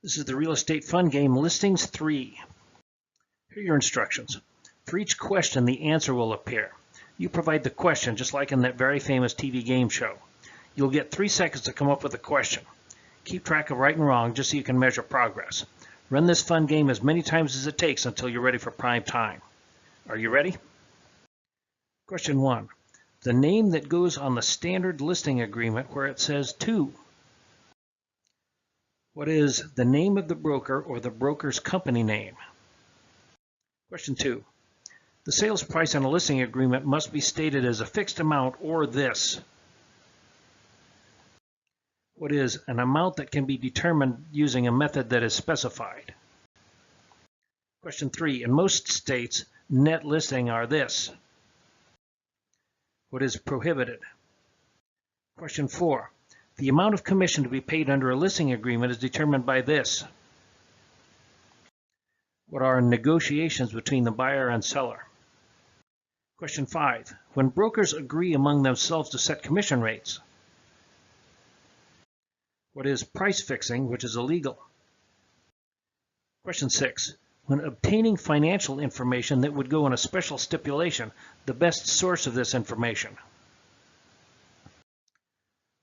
This is the real estate fun game, Listings 3. Here are your instructions. For each question, the answer will appear. You provide the question, just like in that very famous TV game show. You'll get 3 seconds to come up with a question. Keep track of right and wrong, just so you can measure progress. Run this fun game as many times as it takes until you're ready for prime time. Are you ready? Question 1. The name that goes on the standard listing agreement where it says to. What is the name of the broker or the broker's company name? Question 2. The sales price on a listing agreement must be stated as a fixed amount or this. What is an amount that can be determined using a method that is specified? Question 3. In most states, net listing are this. What is prohibited? Question 4. The amount of commission to be paid under a listing agreement is determined by this. What are negotiations between the buyer and seller? Question 5. When brokers agree among themselves to set commission rates. What is price fixing, which is illegal? Question 6. When obtaining financial information that would go in a special stipulation, the best source of this information.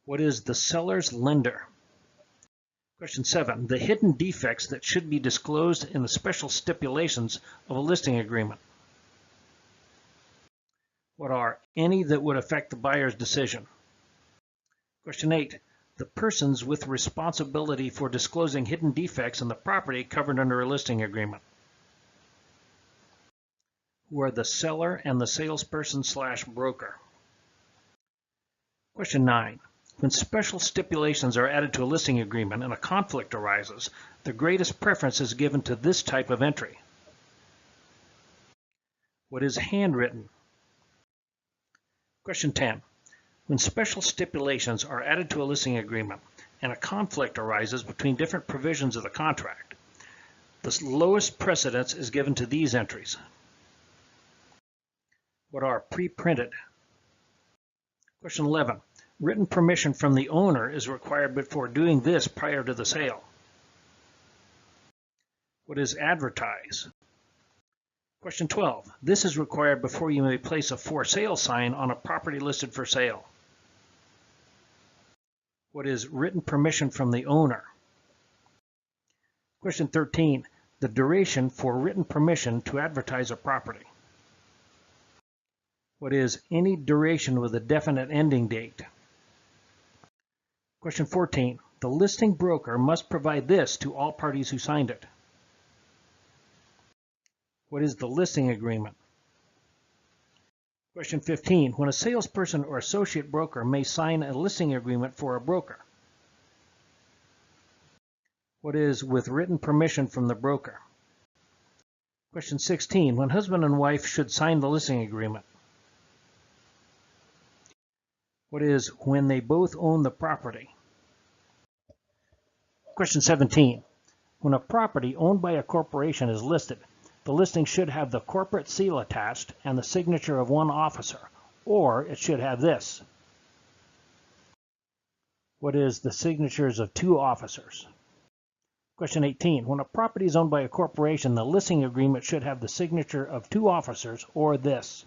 What is the seller's lender? Question 7. The hidden defects that should be disclosed in the special stipulations of a listing agreement. What are any that would affect the buyer's decision? Question 8. The persons with responsibility for disclosing hidden defects in the property covered under a listing agreement. Who are the seller and the salesperson/broker? Question 9. When special stipulations are added to a listing agreement and a conflict arises, the greatest preference is given to this type of entry. What is handwritten? Question 10. When special stipulations are added to a listing agreement and a conflict arises between different provisions of the contract, the lowest precedence is given to these entries. What are pre-printed? Question 11. Written permission from the owner is required before doing this prior to the sale. What is advertise? Question 12. This is required before you may place a for sale sign on a property listed for sale. What is written permission from the owner? Question 13. The duration for written permission to advertise a property. What is any duration with a definite ending date? Question 14. The listing broker must provide this to all parties who signed it. What is the listing agreement? Question 15. When a salesperson or associate broker may sign a listing agreement for a broker. What is with written permission from the broker? Question 16. When husband and wife should sign the listing agreement. What is when they both own the property? Question 17. When a property owned by a corporation is listed, the listing should have the corporate seal attached and the signature of one officer, or it should have this. What is the signatures of 2 officers? Question 18. When a property is owned by a corporation, the listing agreement should have the signature of 2 officers, or this.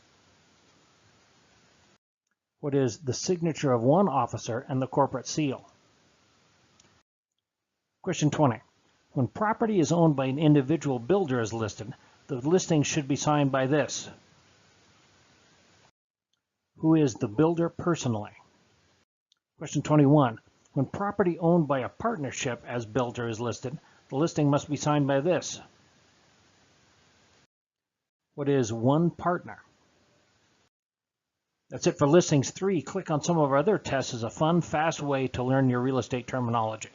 What is the signature of one officer and the corporate seal? Question 20. When property is owned by an individual builder as listed, the listing should be signed by this. Who is the builder personally? Question 21. When property owned by a partnership as builder is listed, the listing must be signed by this. What is one partner? That's it for Listings 3. Click on some of our other tests as a fun, fast way to learn your real estate terminology.